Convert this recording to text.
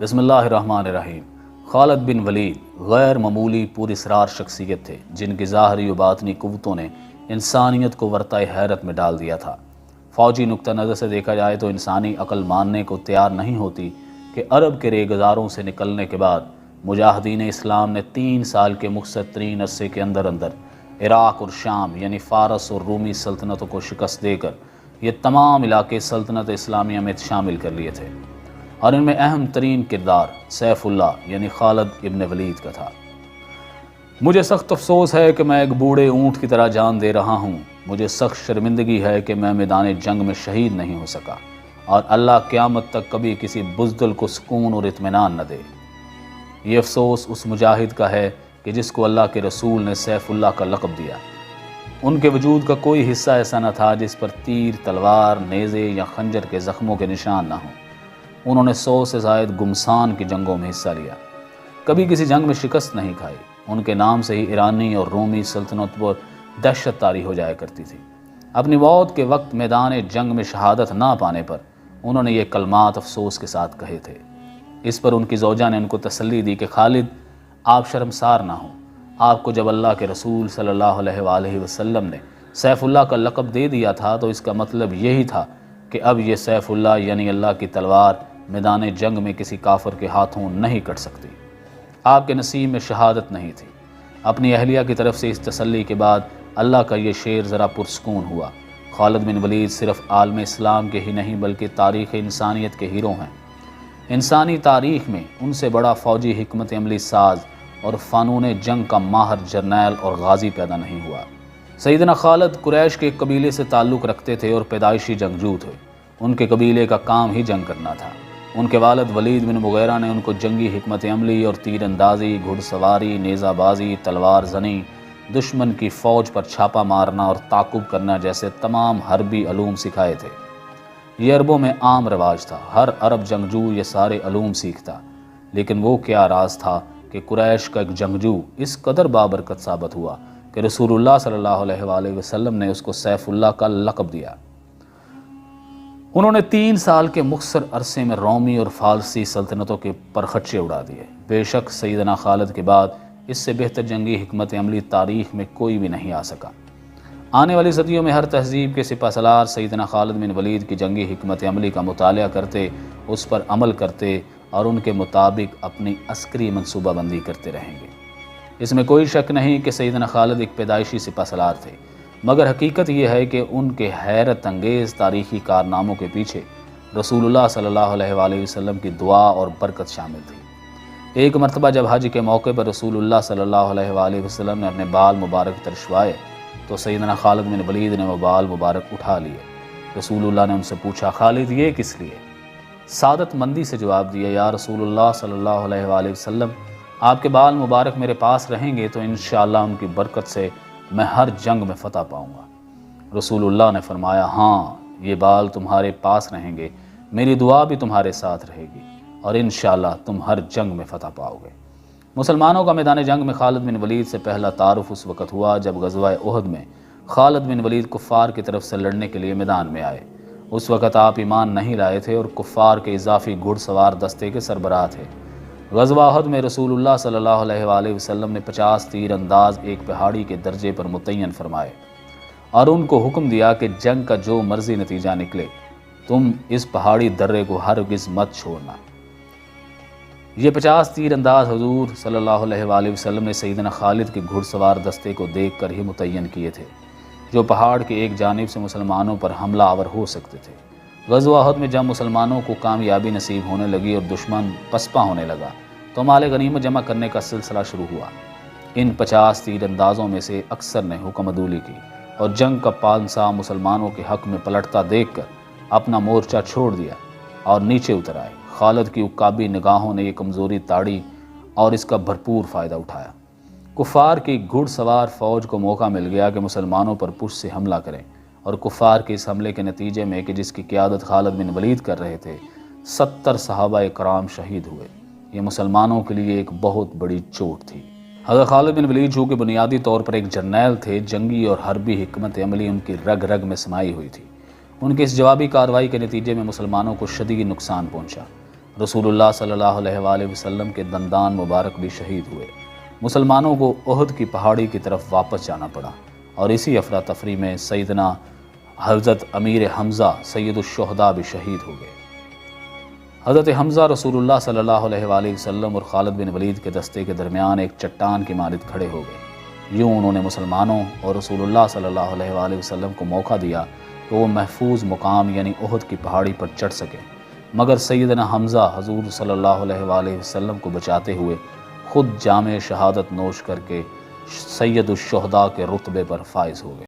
بسم اللہ الرحمن الرحیم۔ خالد بن ولید غیر معمولی پراسرار شخصیت تھے جن کی ظاہری و باطنی قوتوں نے انسانیت کو ورطۂ حیرت میں ڈال دیا تھا۔ فوجی نقطہ نظر سے دیکھا جائے تو انسانی عقل ماننے کو تیار نہیں ہوتی کہ عرب کے ریگزاروں سے نکلنے کے بعد مجاہدین اسلام نے 3 سال کے مختصر ترین عرصے کے اندر عراق اور شام یعنی فارس اور رومی سلطنتوں کو شکست دے کر یہ تمام علاقے سلطنت اسلامیہ میں شامل کر لیے تھے، اور ان میں اہم ترین کردار سیف اللہ یعنی خالد ابن ولید کا تھا۔ مجھے سخت افسوس ہے کہ میں ایک بوڑھے اونٹ کی طرح جان دے رہا ہوں۔ مجھے سخت شرمندگی ہے کہ میں میدان جنگ میں شہید نہیں ہو سکا، اور اللہ قیامت تک کبھی کسی بزدل کو سکون اور اطمینان نہ دے۔ یہ افسوس اس مجاہد کا ہے کہ جس کو اللہ کے رسول نے سیف اللہ کا لقب دیا۔ ان کے وجود کا کوئی حصہ ایسا نہ تھا جس پر تیر، تلوار، نیزے یا خنجر کے زخموں کے نشان نہ ہوں۔ انہوں نے 100 سے زائد گمسان کی جنگوں میں حصہ لیا، کبھی کسی جنگ میں شکست نہیں کھائی۔ ان کے نام سے ہی ایرانی اور رومی سلطنت پر دہشت طاری ہو جایا کرتی تھی۔ اپنی موت کے وقت میدان جنگ میں شہادت نہ پانے پر انہوں نے یہ کلمات افسوس کے ساتھ کہے تھے۔ اس پر ان کی زوجہ نے ان کو تسلی دی کہ خالد، آپ شرمسار نہ ہوں۔ آپ کو جب اللہ کے رسول صلی اللہ علیہ وآلہ وسلم نے سیف اللہ کا لقب دے دیا تھا تو اس کا مطلب یہی تھا کہ اب یہ سیف اللہ یعنی اللہ کی تلوار میدان جنگ میں کسی کافر کے ہاتھوں نہیں کٹ سکتی۔ آپ کے نصیب میں شہادت نہیں تھی۔ اپنی اہلیہ کی طرف سے اس تسلی کے بعد اللہ کا یہ شعر ذرا پرسکون ہوا۔ خالد بن ولید صرف عالم اسلام کے ہی نہیں بلکہ تاریخ انسانیت کے ہیرو ہیں۔ انسانی تاریخ میں ان سے بڑا فوجی حکمت عملی ساز اور فنون جنگ کا ماہر جرنیل اور غازی پیدا نہیں ہوا۔ سیدنا خالد قریش کے ایک قبیلے سے تعلق رکھتے تھے اور پیدائشی جنگجو تھے۔ ان کے قبیلے کا کام ہی جنگ کرنا تھا۔ ان کے والد ولید بن مغیرہ نے ان کو جنگی حکمت عملی اور تیر اندازی، گھڑ سواری، نیزہ بازی، تلوار زنی، دشمن کی فوج پر چھاپا مارنا اور تعقب کرنا جیسے تمام حربی علوم سکھائے تھے۔ یہ عربوں میں عام رواج تھا، ہر عرب جنگجو یہ سارے علوم سیکھتا۔ لیکن وہ کیا راز تھا کہ قریش کا ایک جنگجو اس قدر بابرکت ثابت ہوا کہ رسول اللہ صلی اللہ علیہ وآلہ وسلم نے اس کو سیف اللہ کا لقب دیا۔ انہوں نے 3 سال کے مختصر عرصے میں رومی اور فارسی سلطنتوں کے پرخچے اڑا دیے۔ بے شک سیدنا خالد کے بعد اس سے بہتر جنگی حکمت عملی تاریخ میں کوئی بھی نہیں آ سکا۔ آنے والی صدیوں میں ہر تہذیب کے سپہ سالار سیدنا خالد بن ولید کی جنگی حکمت عملی کا مطالعہ کرتے، اس پر عمل کرتے اور ان کے مطابق اپنی عسکری منصوبہ بندی کرتے رہیں گے۔ اس میں کوئی شک نہیں کہ سیدنا خالد ایک پیدائشی سپہ سالار تھے، مگر حقیقت یہ ہے کہ ان کے حیرت انگیز تاریخی کارناموں کے پیچھے رسول اللہ صلی اللہ علیہ وآلہ وسلم کی دعا اور برکت شامل تھی۔ ایک مرتبہ جب حج کے موقع پر رسول اللہ صلی اللہ علیہ وآلہ وسلم نے اپنے بال مبارک ترشوائے تو سیدنا خالد بن ولید نے وہ بال مبارک اٹھا لیے۔ رسول اللہ نے ان سے پوچھا، خالد یہ کس لیے؟ سعادت مندی سے جواب دیا، یا رسول اللہ صلی اللہ علیہ وآلہ وسلم، آپ کے بال مبارک میرے پاس رہیں گے تو انشاءاللہ ان کی برکت سے میں ہر جنگ میں فتح پاؤں گا۔ رسول اللہ نے فرمایا، ہاں یہ بال تمہارے پاس رہیں گے، میری دعا بھی تمہارے ساتھ رہے گی اور انشاءاللہ تم ہر جنگ میں فتح پاؤ گے۔ مسلمانوں کا میدان جنگ میں خالد بن ولید سے پہلا تعارف اس وقت ہوا جب غزوہ احد میں خالد بن ولید کفار کی طرف سے لڑنے کے لیے میدان میں آئے۔ اس وقت آپ ایمان نہیں لائے تھے اور کفار کے اضافی گھڑ سوار دستے کے سربراہ تھے۔ غزوہ احد میں رسول اللہ صلی اللہ علیہ وآلہ وسلم نے 50 تیر انداز ایک پہاڑی کے درجے پر متعین فرمائے اور ان کو حکم دیا کہ جنگ کا جو مرضی نتیجہ نکلے تم اس پہاڑی درے کو ہرگز مت چھوڑنا۔ یہ 50 تیر انداز حضور صلی اللہ علیہ وآلہ وسلم نے سیدنا خالد کے گھڑ سوار دستے کو دیکھ کر ہی متعین کیے تھے، جو پہاڑ کے ایک جانب سے مسلمانوں پر حملہ آور ہو سکتے تھے۔ غزوہ احد میں جب مسلمانوں کو کامیابی نصیب ہونے لگی اور دشمن پسپا ہونے لگا تو مال غنیمت جمع کرنے کا سلسلہ شروع ہوا۔ ان 50 تیر اندازوں میں سے اکثر نے حکم عدولی کی اور جنگ کا پانسا مسلمانوں کے حق میں پلٹتا دیکھ کر اپنا مورچہ چھوڑ دیا اور نیچے اتر آئے۔ خالد کی عقابی نگاہوں نے یہ کمزوری تاڑی اور اس کا بھرپور فائدہ اٹھایا۔ کفار کی گھڑ سوار فوج کو موقع مل گیا کہ مسلمانوں پر پشت سے حملہ کریں، اور کفار کے اس حملے کے نتیجے میں کہ جس کی قیادت خالد بن ولید کر رہے تھے 70 صحابہ کرام شہید ہوئے۔ یہ مسلمانوں کے لیے ایک بہت بڑی چوٹ تھی۔ حضرت خالد بن ولید جو کہ بنیادی طور پر ایک جرنیل تھے، جنگی اور حربی حکمت عملی ان کی رگ رگ میں سمائی ہوئی تھی۔ ان کی اس جوابی کارروائی کے نتیجے میں مسلمانوں کو شدید نقصان پہنچا۔ رسول اللہ صلی اللہ علیہ وآلہ وسلم کے دندان مبارک بھی شہید ہوئے۔ مسلمانوں کو احد کی پہاڑی کی طرف واپس جانا پڑا اور اسی افراتفری میں سیدنا حضرت امیر حمزہ سید الشہداء بھی شہید ہو گئے۔ حضرت حمزہ رسول اللہ صلی اللہ علیہ وآلہ وسلم اور خالد بن ولید کے دستے کے درمیان ایک چٹان کی مانند کھڑے ہو گئے۔ یوں انہوں نے مسلمانوں اور رسول اللہ صلی اللہ علیہ وآلہ وسلم کو موقع دیا کہ وہ محفوظ مقام یعنی احد کی پہاڑی پر چڑھ سکیں، مگر سیدنا حمزہ حضور صلی اللہ علیہ وآلہ وسلم کو بچاتے ہوئے خود جام شہادت نوش کر کے سید الشہداء کے رتبے پر فائز ہو گئے۔